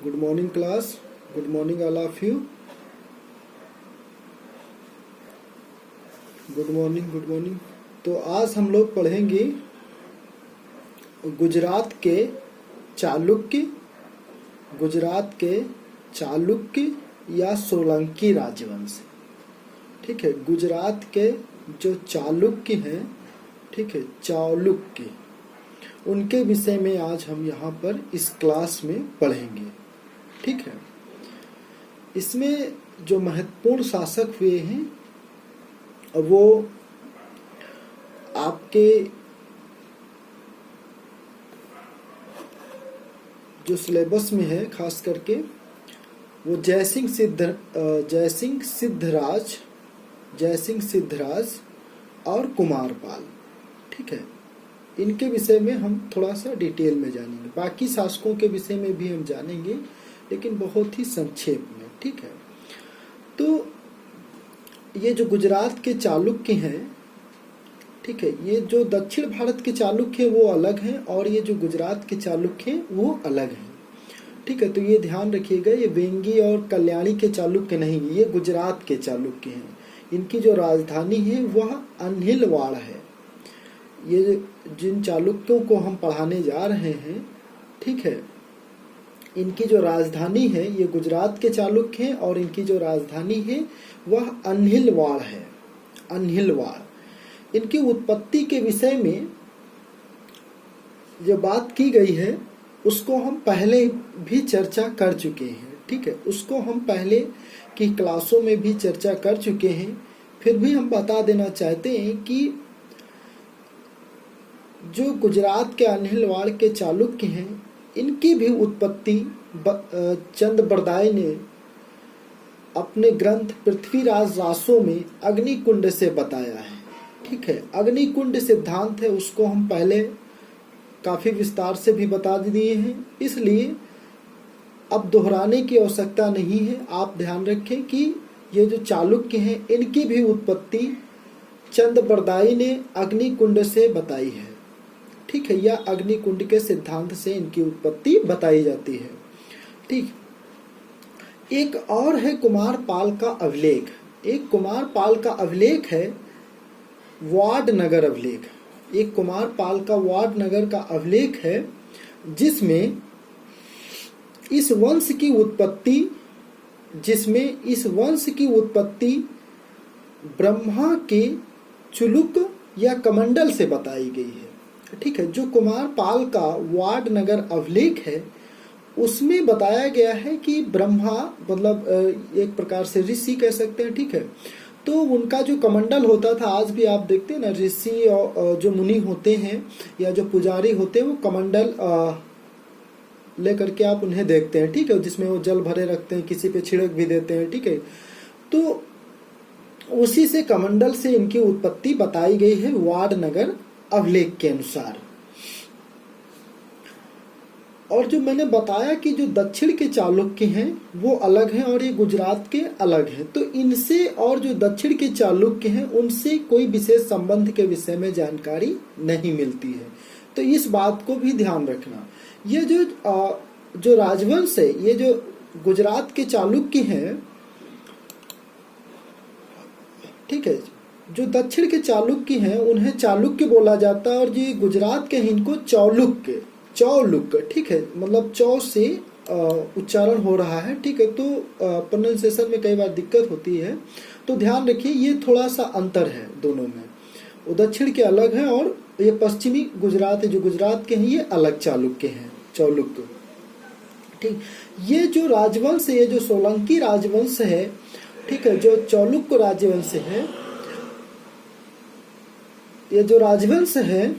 Good morning class, good morning all of you. Good morning, good morning. तो आज हम लोग पढ़ेंगे गुजरात के चालुक्य, गुजरात के चालुक्य या सोलंकी राजवंश। ठीक है, गुजरात के जो चालुक्य हैं, ठीक है, चालुक्य, उनके विषय में आज हम यहाँ पर इस क्लास में पढ़ेंगे। ठीक है, इसमें जो महत्वपूर्ण शासक हुए हैं वो आपके जो सिलेबस में है खास करके वो जयसिंह सिद्धराज और कुमारपाल। ठीक है, इनके विषय में हम थोड़ा सा डिटेल में जानेंगे। बाकी शासकों के विषय में भी हम जानेंगे, लेकिन बहुत ही संक्षेप में। ठीक है, तो ये जो गुजरात के चालुक्य हैं, ठीक है, ये जो दक्षिण भारत के चालुक्य हैं वो अलग हैं और ये जो गुजरात के चालुक्य हैं वो अलग हैं। ठीक है, तो ये ध्यान रखिएगा, ये वेंगी और कल्याणी के चालुक्य नहीं, ये गुजरात के चालुक्य हैं। इनकी जो राजधानी है वह अन्हिलवाड़ है। ये जिन चालुक्यों को हम पढ़ाने जा रहे हैं, ठीक है, इनकी जो राजधानी है ये गुजरात के चालुक्य हैं और इनकी जो राजधानी है वह अन्हिलवाड़ है। अन्हिलवाड़। इनकी उत्पत्ति के विषय में जो बात की गई है उसको हम पहले भी चर्चा कर चुके हैं। ठीक है, उसको हम पहले की क्लासों में भी चर्चा कर चुके हैं। फिर भी हम बता देना चाहते हैं कि जो गुजरात के अन्हिलवाड़ के चालुक्य हैं, इनकी भी उत्पत्ति चंद्रबरदाई ने अपने ग्रंथ पृथ्वीराज रासो में अग्निकुंड से बताया है। ठीक है, अग्निकुंड सिद्धांत है, उसको हम पहले काफी विस्तार से भी बता दिए हैं, इसलिए अब दोहराने की आवश्यकता नहीं है। आप ध्यान रखें कि ये जो चालुक्य हैं इनकी भी उत्पत्ति चंद्रबरदाई ने अग्निकुंड से बताई है। ठीक है, या अग्निकुंड के सिद्धांत से इनकी उत्पत्ति बताई जाती है। ठीक, एक और है कुमारपाल का अभिलेख। एक कुमारपाल का अभिलेख है वाडनगर अभिलेख। एक कुमारपाल का वाडनगर का अभिलेख है जिसमें इस वंश की उत्पत्ति ब्रह्मा के चुलुक या कमंडल से बताई गई है। ठीक है, जो कुमारपाल का वाडनगर अभिलेख है उसमें बताया गया है कि ब्रह्मा मतलब एक प्रकार से ऋषि कह सकते हैं। ठीक है, तो उनका जो कमंडल होता था, आज भी आप देखते हैं ना, ऋषि और जो मुनि होते हैं या जो पुजारी होते हैं वो कमंडल लेकर के आप उन्हें देखते हैं। ठीक है, जिसमें वो जल भरे रखते हैं, किसी पे छिड़क भी देते हैं। ठीक है, तो उसी से कमंडल से इनकी उत्पत्ति बताई गई है वाडनगर अभिलेख के अनुसार। और जो मैंने बताया कि जो दक्षिण के चालुक्य हैं वो अलग हैं और ये गुजरात के अलग हैं, तो इनसे और जो दक्षिण के चालुक्य हैं उनसे कोई विशेष संबंध के विषय में जानकारी नहीं मिलती है। तो इस बात को भी ध्यान रखना। ये जो राजवंश है, ये जो गुजरात के चालुक्य हैं, ठीक है, जो दक्षिण के चालुक्य हैं उन्हें चालुक्य बोला जाता है और जो गुजरात के हैं इनको चौलुक्य। ठीक है, मतलब चौ से उच्चारण हो रहा है। ठीक है, तो प्रोनाउंसिएशन में कई बार दिक्कत होती है, तो ध्यान रखिए ये थोड़ा सा अंतर है दोनों में। वो दक्षिण के अलग हैं और ये पश्चिमी गुजरात है, जो गुजरात के हैं ये अलग चालुक्य हैं, चौलुक्य। ठीक, ये जो राजवंश है, ये जो सोलंकी राजवंश है, ठीक है, जो चौलुक्य राजवंश है, ये जो राजवंश है,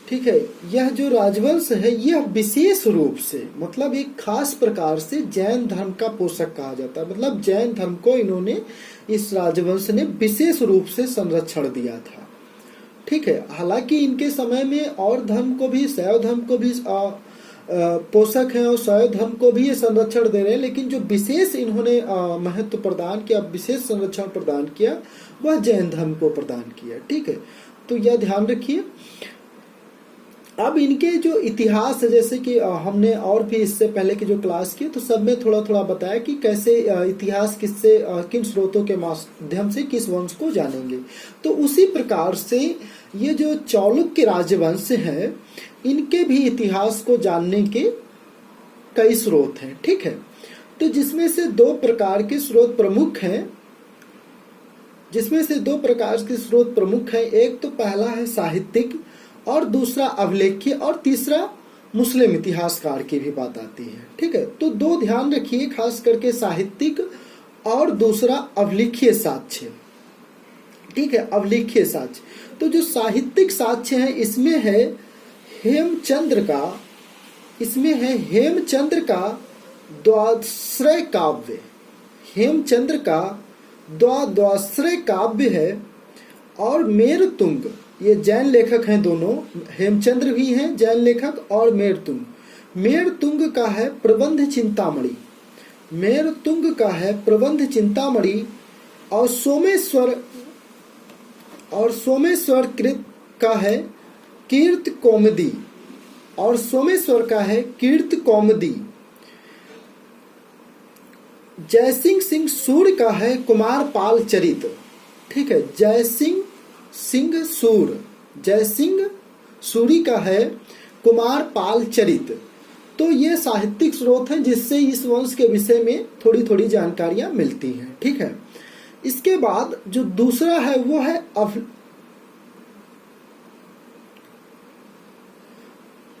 ठीक है, यह जो राजवंश है यह विशेष रूप से मतलब एक खास प्रकार से जैन धर्म का पोषक कहा जाता है। मतलब जैन धर्म को इन्होंने, इस राजवंश ने विशेष रूप से संरक्षण दिया था। ठीक है, हालांकि इनके समय में और धर्म को भी, शैव धर्म को भी पोषक हैं और शैव धर्म को भी ये संरक्षण दे रहे हैं, लेकिन जो विशेष इन्होंने महत्व प्रदान किया, विशेष संरक्षण प्रदान किया, वह जैन धर्म को प्रदान किया। ठीक है, तो यह ध्यान रखिए। अब इनके जो इतिहास है, जैसे कि हमने और भी इससे पहले की जो क्लास की तो सब में थोड़ा थोड़ा बताया कि कैसे इतिहास किससे किन स्रोतों के माध्यम से किस वंश को जानेंगे। तो उसी प्रकार से ये जो चालुक्य राजवंश है इनके भी इतिहास को जानने के कई स्रोत हैं, ठीक है। तो जिसमें से दो प्रकार के स्रोत प्रमुख हैं, एक तो पहला है साहित्यिक और दूसरा अभिलेखीय और तीसरा मुस्लिम इतिहासकार की भी बात आती है, ठीक है। तो दो ध्यान रखिए, खास करके साहित्यिक और दूसरा अभिलेखीय साक्ष्य, ठीक है, अभिलेखीय साक्ष्य। तो जो साहित्यिक साक्ष्य है इसमें है हेमचंद्र का द्वादश्रय काव्य, हेमचंद्र का द्वादश्रय काव्य है। और मेरुतुंग, ये जैन लेखक हैं दोनों, हेमचंद्र भी हैं जैन लेखक और मेरुतुंग का है प्रबंध चिंतामणि, और सोमेश्वर कृत का है कीर्त कौमुदी, जयसिंह सूर्य का है कुमार पाल चरित, ठीक है। जयसिंह सूरी का है कुमार पाल चरित। तो ये साहित्यिक स्रोत हैं जिससे इस वंश के विषय में थोड़ी थोड़ी जानकारियां मिलती हैं, ठीक है। इसके बाद जो दूसरा है वो है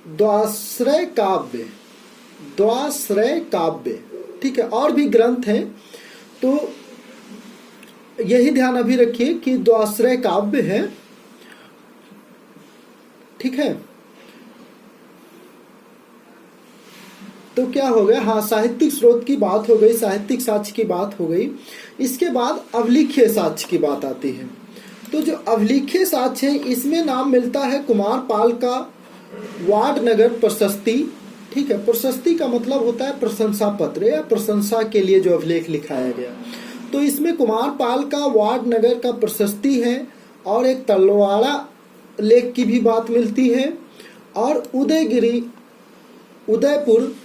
द्वाश्रय काव्य, ठीक है। और भी ग्रंथ हैं, तो यही ध्यान अभी रखिए कि द्वाश्रय काव्य है, ठीक है। तो क्या हो गया, हाँ, साहित्यिक स्रोत की बात हो गई, साहित्यिक साक्ष्य की बात हो गई। इसके बाद अभिलेखीय साक्ष्य की बात आती है। तो जो अभिलेखीय साक्ष्य है इसमें नाम मिलता है कुमार पाल का वार्ड नगर प्रशस्ति, ठीक है। प्रशस्ति का मतलब होता है प्रशंसा पत्र या प्रशंसा के लिए जो अभिलेख लिखाया गया। तो इसमें कुमार पाल का वार्ड नगर का प्रशस्ति है और एक तलवाड़ा लेख की भी बात मिलती है, और उदयपुर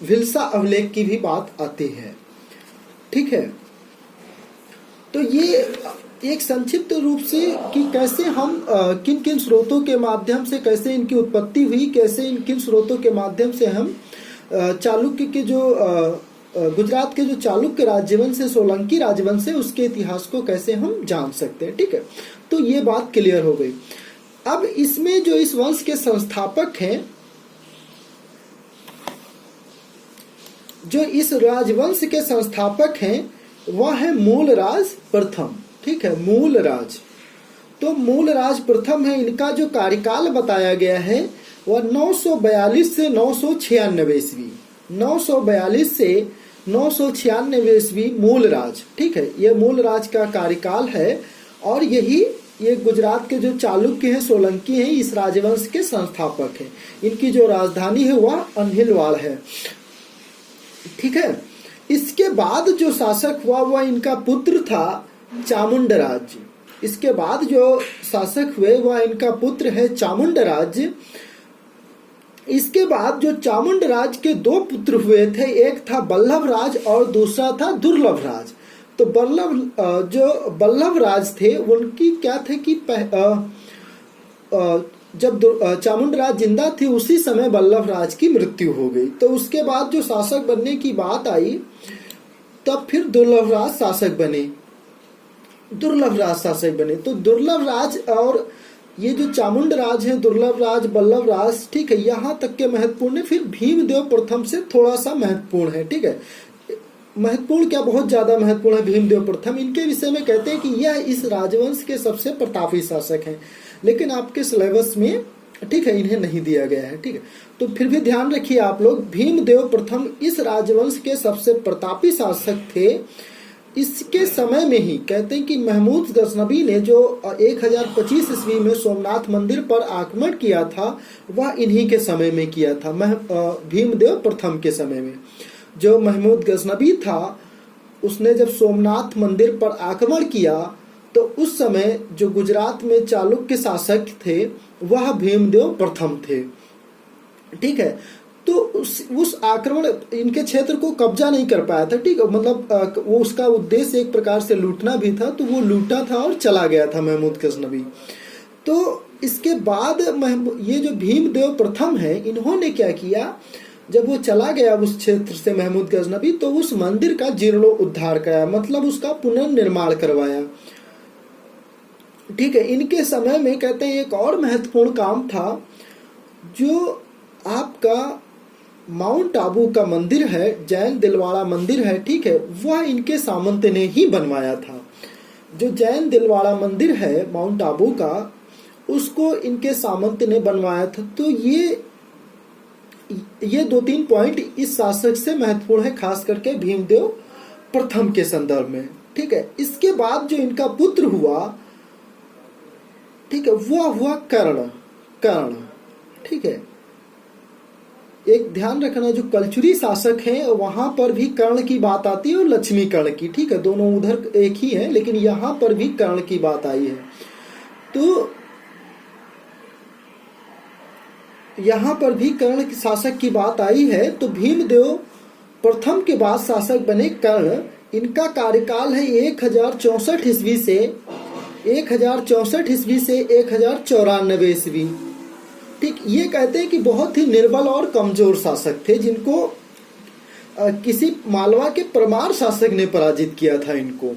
भिलसा अभिलेख की भी बात आती है, ठीक है। तो ये एक संक्षिप्त रूप से कि कैसे हम किन किन स्रोतों के माध्यम से कैसे इनकी उत्पत्ति हुई, कैसे किन स्रोतों के माध्यम से हम चालुक्य के जो गुजरात के जो चालुक्य राजवंश है, सोलंकी राजवंश है, उसके इतिहास को कैसे हम जान सकते हैं, ठीक है। तो ये बात क्लियर हो गई। अब इसमें जो इस वंश के संस्थापक हैं, जो इस राजवंश के संस्थापक हैं वह है मूलराज प्रथम, ठीक है, मूलराज। तो मूलराज प्रथम है, इनका जो कार्यकाल बताया गया है वह 942 से 996 ईस्वी, 942 से 996 ईस्वी मूलराज, ठीक है। ये मूलराज का कार्यकाल है और ये गुजरात के जो चालुक्य हैं, सोलंकी हैं, इस राजवंश के संस्थापक हैं। इनकी जो राजधानी है वह अन्हिलवाड़ है, ठीक है। इसके बाद जो शासक हुआ वह इनका पुत्र था चामुंडराज। इसके बाद जो शासक हुए वह इनका पुत्र है चामुंडराज। इसके बाद जो चामुंडराज के दो पुत्र हुए थे, एक था बल्लभराज और दूसरा था दुर्लभराज। तो जो बल्लभराज थे उनकी क्या थे कि जब चामुंडराज जिंदा थे उसी समय बल्लभराज की मृत्यु हो गई। तो उसके बाद जो शासक बनने की बात आई तब फिर दुर्लभराज शासक बने। तो दुर्लभराज और ये जो चामुंडराज हैं, दुर्लभराज, बल्लभराज, ठीक है, यहाँ तक के महत्वपूर्ण है। फिर भीमदेव प्रथम से थोड़ा सा महत्वपूर्ण है, ठीक है। महत्वपूर्ण क्या, बहुत ज्यादा महत्वपूर्ण है भीमदेव प्रथम। इनके विषय में कहते हैं कि यह इस राजवंश के सबसे प्रतापी शासक हैं, लेकिन आपके सिलेबस में, ठीक है, इन्हें नहीं दिया गया है, ठीक है। तो फिर भी ध्यान रखिए आप लोग, भीमदेव प्रथम इस राजवंश के सबसे प्रतापी शासक थे। इसके समय में ही कहते हैं कि महमूद गजनबी ने जो 1025 ईस्वी में सोमनाथ मंदिर पर आक्रमण किया था वह इन्हीं के समय में किया था, भीमदेव प्रथम के समय में। जो महमूद गजनबी था उसने जब सोमनाथ मंदिर पर आक्रमण किया तो उस समय जो गुजरात में चालुक्य शासक थे वह भीमदेव प्रथम थे। ठीक है, तो उस आक्रमण इनके क्षेत्र को कब्जा नहीं कर पाया था। ठीक है, मतलब वो उसका उद्देश्य एक प्रकार से लूटना भी था, तो वो लूटा था और चला गया था महमूद गजनवी। तो इसके बाद ये जो भीमदेव प्रथम है, इन्होंने क्या किया, जब वो चला गया उस क्षेत्र से महमूद गजनवी, तो उस मंदिर का जीर्णोद्धार कराया, मतलब उसका पुनर्निर्माण करवाया। ठीक है, इनके समय में कहते हैं एक और महत्वपूर्ण काम था, जो आपका माउंट आबू का मंदिर है, जैन दिलवाड़ा मंदिर है, ठीक है, वह इनके सामंत ने ही बनवाया था। जो जैन दिलवाड़ा मंदिर है माउंट आबू का, उसको इनके सामंत ने बनवाया था। तो ये 2-3 पॉइंट इस शासक से महत्वपूर्ण है, खास करके भीमदेव प्रथम के संदर्भ में। ठीक है, इसके बाद जो इनका पुत्र हुआ, ठीक है, वह हुआ कर्ण। ठीक है, एक ध्यान रखना, जो कलचुरी शासक हैं वहां पर भी कर्ण की बात आती है और लक्ष्मी कर्ण की। ठीक है, दोनों उधर एक ही है, लेकिन यहां पर भी कर्ण की बात आई है। तो यहां पर भी कर्ण शासक की बात आई है। तो भीमदेव प्रथम के बाद शासक बने कर्ण। इनका कार्यकाल है 1064 ईस्वी से 1094 ईस्वी। ठीक, ये कहते हैं कि बहुत ही निर्बल और कमजोर शासक थे, जिनको किसी मालवा के परमार शासक ने पराजित किया था इनको।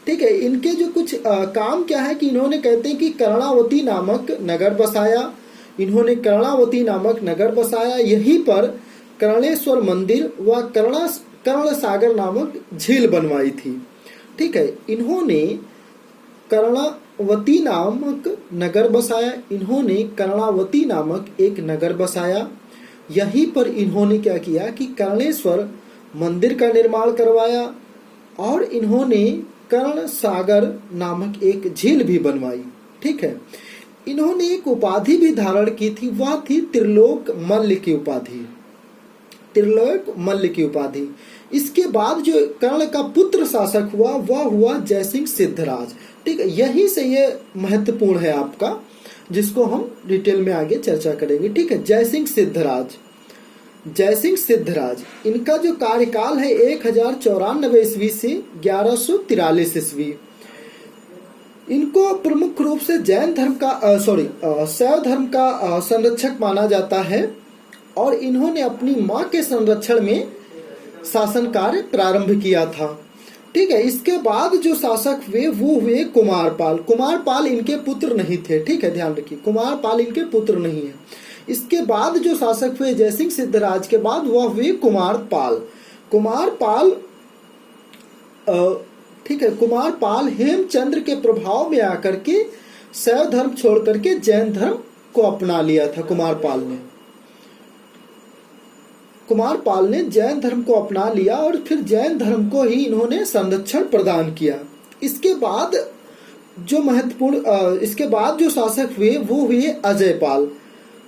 ठीक है, इनके जो कुछ काम क्या है कि इन्होंने, कहते हैं कि कर्णावती नामक नगर बसाया। इन्होंने कर्णावती नामक नगर बसाया, यहीं पर कर्णेश्वर मंदिर व कर्ण सागर नामक झील बनवाई थी। ठीक है, इन्होंने कर्णावती नामक नगर बसाया। इन्होंने कर्णावती नामक एक नगर बसाया, यहीं पर इन्होंने क्या किया कि कर्णेश्वर मंदिर का निर्माण करवाया, और इन्होंने कर्ण सागर नामक एक झील भी बनवाई। ठीक है, इन्होंने एक उपाधि भी धारण की थी, वह थी त्रिलोक मल्ल की उपाधि। त्रिलोक मल्ल की उपाधि। इसके बाद जो कर्ण का पुत्र शासक हुआ वह हुआ जयसिंह सिद्धराज। ठीक है, यही से ये महत्वपूर्ण है आपका, जिसको हम डिटेल में आगे चर्चा करेंगे। ठीक है, जयसिंह सिद्धराज इनका जो कार्यकाल है 1094 ईस्वी से 1143 ईस्वी। इनको प्रमुख रूप से जैन धर्म का शैव धर्म का संरक्षक माना जाता है, और इन्होंने अपनी मां के संरक्षण में शासन कार्य प्रारंभ किया था। ठीक है, इसके बाद जो शासक हुए वो हुए कुमारपाल इनके पुत्र नहीं थे। ठीक है, ध्यान रखिए, कुमारपाल इनके पुत्र नहीं है। इसके बाद जो शासक हुए जयसिंह सिद्धराज के बाद वह हुए कुमारपाल। ठीक है, कुमारपाल हेमचंद्र के प्रभाव में आकर के शैव धर्म छोड़ करके जैन धर्म को अपना लिया था। कुमारपाल ने जैन धर्म को अपना लिया, और फिर जैन धर्म को ही इन्होंने संरक्षण प्रदान किया। इसके बाद जो शासक हुए वो हुए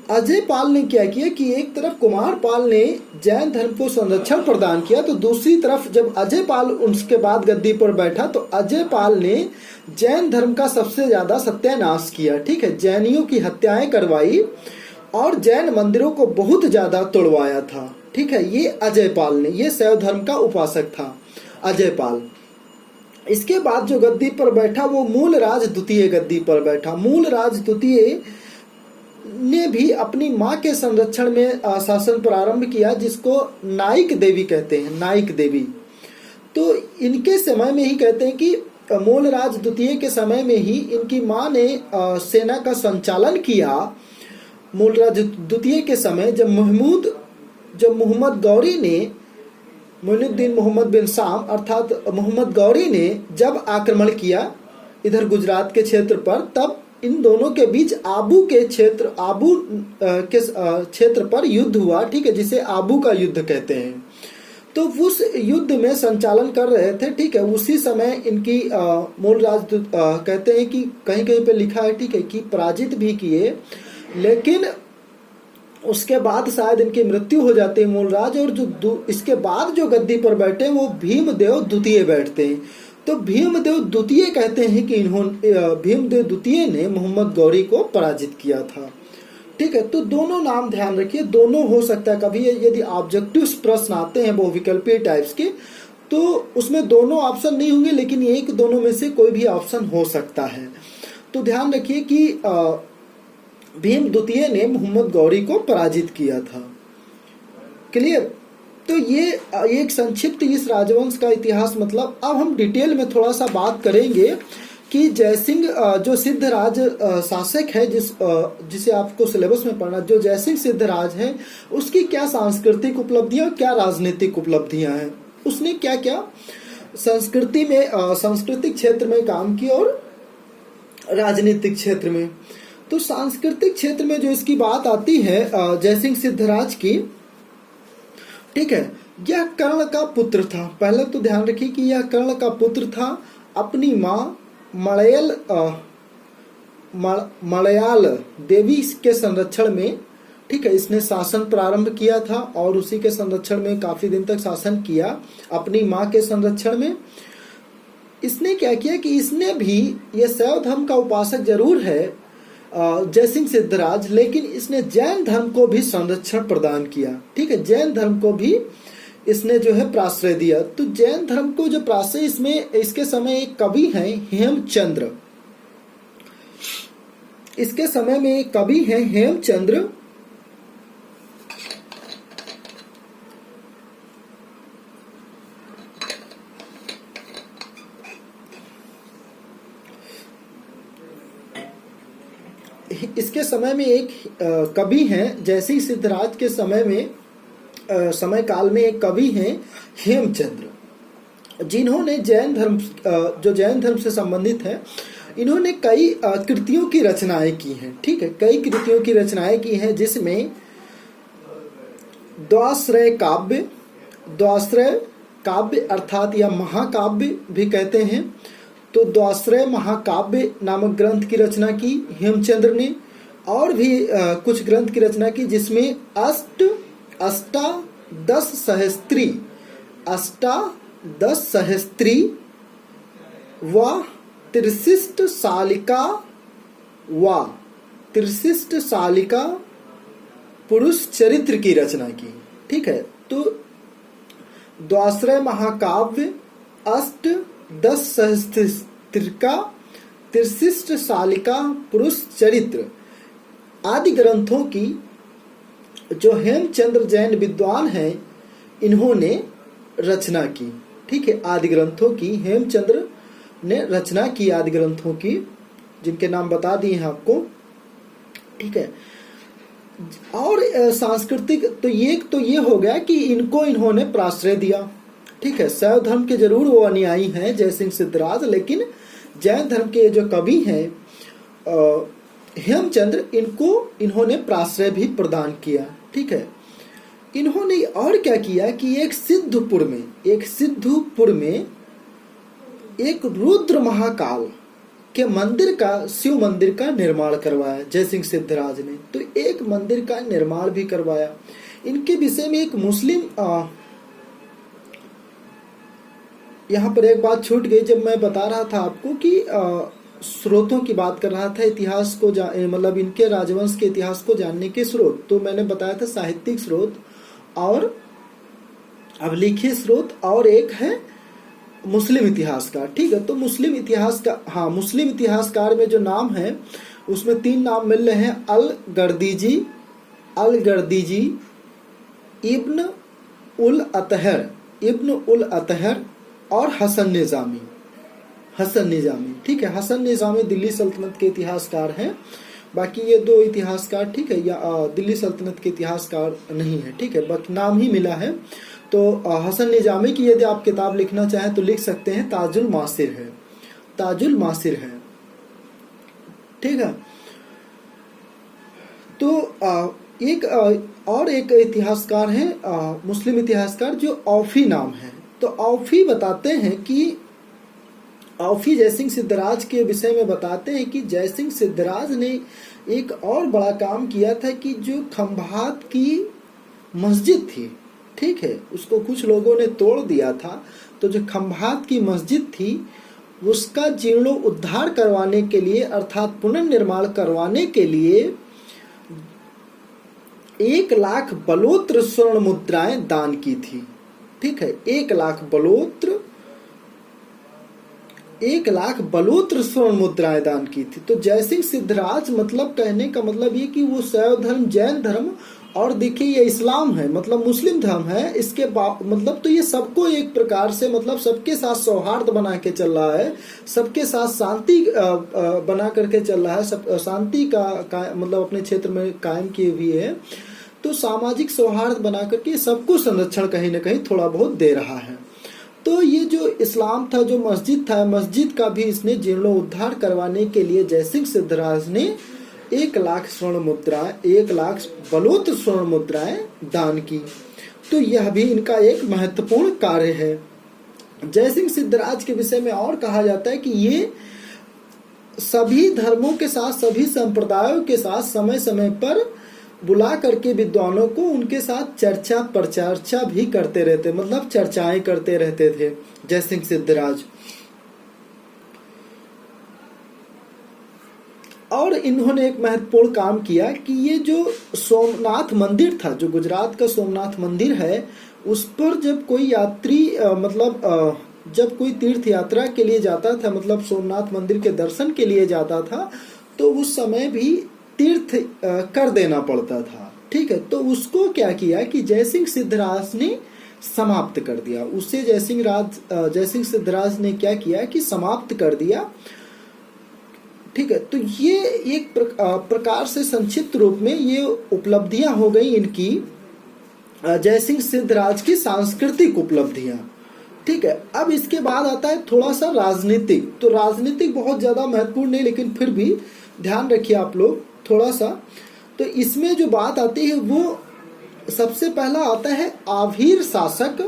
अजयपाल ने क्या किया कि एक तरफ कुमारपाल ने जैन धर्म को संरक्षण प्रदान किया, तो दूसरी तरफ जब अजयपाल उसके बाद गद्दी पर बैठा तो अजयपाल ने जैन धर्म का सबसे ज्यादा सत्यानाश किया। ठीक है, जैनियों की हत्याएं करवाई और जैन मंदिरों को बहुत ज्यादा तोड़वाया था। ठीक है, ये अजयपाल ने, ये शैव धर्म का उपासक था अजयपाल। इसके बाद जो गद्दी पर बैठा वो मूलराज द्वितीय गद्दी पर बैठा। मूलराज द्वितीय ने भी अपनी मां के संरक्षण में शासन प्रारंभ किया, जिसको नाइक देवी कहते हैं, नाइक देवी। तो इनके समय में ही कहते हैं कि मूलराज द्वितीय के समय में ही इनकी मां ने सेना का संचालन किया। मूलराज द्वितीय के समय जब मोहम्मद गौरी ने, मोइनुद्दीन मोहम्मद बिन शाम अर्थात मोहम्मद गौरी ने जब आक्रमण किया इधर गुजरात के क्षेत्र पर, तब इन दोनों के बीच आबू के क्षेत्र पर युद्ध हुआ। ठीक है, जिसे आबू का युद्ध कहते हैं। तो उस युद्ध में संचालन कर रहे थे। ठीक है, उसी समय इनकी मूलराज कहते हैं कि कहीं कहीं पे लिखा है, ठीक है, कि पराजित भी किए, लेकिन उसके बाद शायद इनकी मृत्यु हो जाती है मूलराज, और जो इसके बाद जो गद्दी पर बैठे वो भीमदेव द्वितीय बैठते हैं। तो भीमदेव द्वितीय कहते हैं कि भीमदेव द्वितीय ने मोहम्मद गौरी को पराजित किया था। ठीक है, तो दोनों नाम ध्यान रखिए, दोनों हो सकता है। कभी यदि ऑब्जेक्टिव प्रश्न आते हैं बहुविकल्पीय टाइप्स के, तो उसमें दोनों ऑप्शन नहीं होंगे, लेकिन एक दोनों में से कोई भी ऑप्शन हो सकता है। तो ध्यान रखिए कि भीम द्वितीय ने मोहम्मद गौरी को पराजित किया था। क्लियर? तो ये एक संक्षिप्त इस राजवंश का इतिहास। मतलब अब हम डिटेल में थोड़ा सा बात करेंगे कि जयसिंह जो सिद्धराज शासक है, जिसे आपको सिलेबस में पढ़ना, जो जयसिंह सिद्धराज है, उसकी क्या सांस्कृतिक उपलब्धियां, क्या राजनीतिक उपलब्धियां हैं, उसने क्या क्या संस्कृति में सांस्कृतिक क्षेत्र में काम किया और राजनीतिक क्षेत्र में। तो सांस्कृतिक क्षेत्र में जो इसकी बात आती है जयसिंह सिद्धराज की, ठीक है, यह कर्ण का पुत्र था। पहले तो ध्यान रखिए कि यह कर्ण का पुत्र था। अपनी माँ मलयाल देवी के संरक्षण में, ठीक है, इसने शासन प्रारंभ किया था और उसी के संरक्षण में काफी दिन तक शासन किया। अपनी माँ के संरक्षण में इसने क्या किया कि इसने भी, ये शैव धर्म का उपासक जरूर है जयसिंह सिद्धराज, लेकिन इसने जैन धर्म को भी संरक्षण प्रदान किया। ठीक है, जैन धर्म को भी इसने जो है प्राश्रय दिया। तो जैन धर्म को जो प्राश्रय, इसमें इसके समय एक कवि हैं हेमचंद्र, इसके समय में एक कवि हैं हेमचंद्र, इसके समय में एक कवि हैं जयसिंह सिद्धराज के समय में, समय काल में एक कवि हैं हेमचंद्र, जिन्होंने जैन धर्म, जो जैन धर्म से संबंधित है, इन्होंने कई कृतियों की रचनाएं की हैं। ठीक है, कई कृतियों की रचनाएं की हैं, जिसमें द्वाश्रय काव्य अर्थात या महाकाव्य भी कहते हैं, तो द्वाश्रय महाकाव्य नामक ग्रंथ की रचना की हेमचंद्र ने, और भी कुछ ग्रंथ की रचना की, जिसमें अष्टादश सहस्त्री व त्रिशिष्ट शालिका पुरुष चरित्र की रचना की। ठीक है, तो द्वाश्रय महाकाव्य, अष्टदश सहस्त्रिका, त्रिशिष्ट शालिका, पुरुष चरित्र आदि ग्रंथों की जो हेमचंद्र जैन विद्वान हैं, इन्होंने रचना की। ठीक है, आदि ग्रंथों की हेमचंद्र ने रचना की, आदि ग्रंथों की, जिनके नाम बता दिए हैं आपको। ठीक है, और सांस्कृतिक तो ये हो गया कि इनको इन्होंने प्राश्रय दिया। ठीक है, शैव धर्म के जरूर वो अनुयायी हैं जयसिंह सिद्धराज, लेकिन जैन धर्म के जो कवि हैं हेमचंद्र, इन्होंने प्राश्रय भी प्रदान किया। ठीक है, इन्होंने और क्या किया कि एक सिद्धपुर में एक रुद्र महाकाल के मंदिर का, शिव मंदिर का निर्माण करवाया जयसिंह सिद्धराज ने। तो एक मंदिर का निर्माण भी करवाया। इनके विषय में एक मुस्लिम, यहाँ पर एक बात छूट गई जब मैं बता रहा था आपको कि स्रोतों की बात कर रहा था, इतिहास को मतलब इनके राजवंश के इतिहास को जानने के स्रोत। तो मैंने बताया था साहित्यिक स्रोत और अभिलेखीय स्रोत, और एक है मुस्लिम इतिहासकार। ठीक है, तो मुस्लिम इतिहासकार में जो नाम है उसमें 3 नाम मिल रहे हैं, अल गर्दीजी, इब्न उल अतहर और हसन निजामी। ठीक है, हसन निजामी दिल्ली सल्तनत के इतिहासकार हैं। बाकी ये 2 इतिहासकार, ठीक है, या दिल्ली सल्तनत के इतिहासकार नहीं है। ठीक है, बाकी नाम ही मिला है। तो हसन निजामी की यदि आप किताब लिखना चाहें तो लिख सकते हैं, ताजुल मासिर है। ठीक है, तो एक इतिहासकार है मुस्लिम इतिहासकार जो औफी नाम है। तो औफी बताते हैं कि औफी जयसिंह सिद्धराज के विषय में बताते हैं कि जयसिंह सिद्धराज ने एक और बड़ा काम किया था कि जो खंभात की मस्जिद थी, ठीक है, उसको कुछ लोगों ने तोड़ दिया था। तो जो खंभात की मस्जिद थी उसका जीर्णोद्धार करवाने के लिए अर्थात पुनर्निर्माण करवाने के लिए 1,00,000 बलोत्र स्वर्ण मुद्राएं दान की थी। ठीक है, 1,00,000 बलोत्र स्वर्ण मुद्राएं दान की थी। तो जयसिंह सिद्धराज मतलब कहने का मतलब ये कि वो शैव धर्म, जैन धर्म और देखिए ये इस्लाम है, मतलब मुस्लिम धर्म है, इसके मतलब तो ये सबको एक प्रकार से मतलब सबके साथ सौहार्द बना के चल रहा है, सबके साथ शांति बना करके चल रहा है, सब शांति का मतलब अपने क्षेत्र में कायम किए हुए है। तो सामाजिक सौहार्द बना करके सबको संरक्षण कहीं ना कहीं थोड़ा बहुत दे रहा है। तो ये जो इस्लाम था, जो मस्जिद था, मस्जिद का भी इसने जीर्णोद्धार करवाने के लिए जयसिंह सिद्धराज ने 1,00,000 स्वर्ण मुद्राएं, 1,00,000 बलोत्र स्वर्ण मुद्राएं दान की। तो यह भी इनका एक महत्वपूर्ण कार्य है। जयसिंह सिद्धराज के विषय में और कहा जाता है कि ये सभी धर्मों के साथ, सभी संप्रदायों के साथ समय समय पर बुला करके विद्वानों को उनके साथ चर्चा परिचर्चा भी करते रहते, मतलब चर्चाएं करते रहते थे जयसिंह सिद्धराज। और इन्होंने एक महत्वपूर्ण काम किया कि ये जो सोमनाथ मंदिर था, जो गुजरात का सोमनाथ मंदिर है, उस पर जब कोई यात्री जब कोई तीर्थ यात्रा के लिए जाता था, मतलब सोमनाथ मंदिर के दर्शन के लिए जाता था, तो उस समय भी तीर्थ कर देना पड़ता था। ठीक है, तो उसको क्या किया कि जयसिंह सिद्धराज ने समाप्त कर दिया। उससे जयसिंह सिद्धराज ने क्या किया कि समाप्त कर दिया। ठीक है, तो ये एक प्रकार से संक्षिप्त रूप में ये उपलब्धियां हो गई इनकी, जयसिंह सिद्धराज की सांस्कृतिक उपलब्धियां। ठीक है, अब इसके बाद आता है थोड़ा सा राजनीतिक। तो राजनीतिक बहुत ज्यादा महत्वपूर्ण नहीं, लेकिन फिर भी ध्यान रखिए आप लोग थोड़ा सा। तो इसमें जो बात आती है वो सबसे पहला आता है आभीर शासक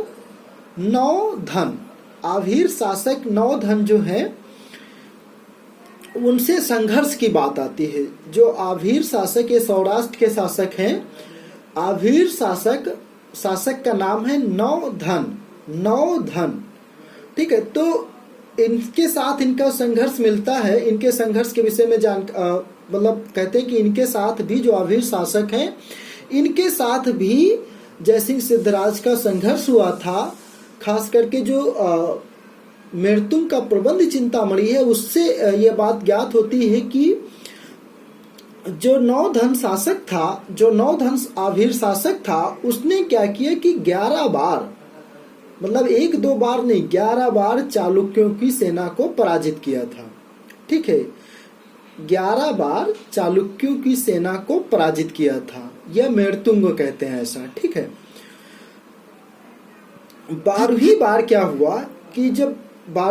नौधन। आभीर शासक नौधन जो है उनसे संघर्ष की बात आती है। जो आभीर शासक, ये सौराष्ट्र के शासक हैं। आभीर शासक का नाम है नौधन। ठीक है, तो इनके साथ इनका संघर्ष मिलता है। इनके संघर्ष के विषय में मतलब कहते हैं कि इनके साथ भी जो आभीर शासक हैं, इनके साथ भी जयसिंह सिद्धराज का संघर्ष हुआ था। खास करके जो मेड़तुम का प्रबंध चिंतामणि है, उससे यह बात ज्ञात होती है कि जो नौधन शासक था, जो नौधन आभीर शासक था, उसने क्या किया कि 11 बार, मतलब 1-2 बार नहीं, 11 बार चालुक्यों की सेना को पराजित किया था। ठीक है, 11 बार चालुक्यों की सेना को पराजित किया था। यह मेड़तुंग कहते हैं ऐसा। ठीक है, 12वीं बार क्या हुआ कि जब 12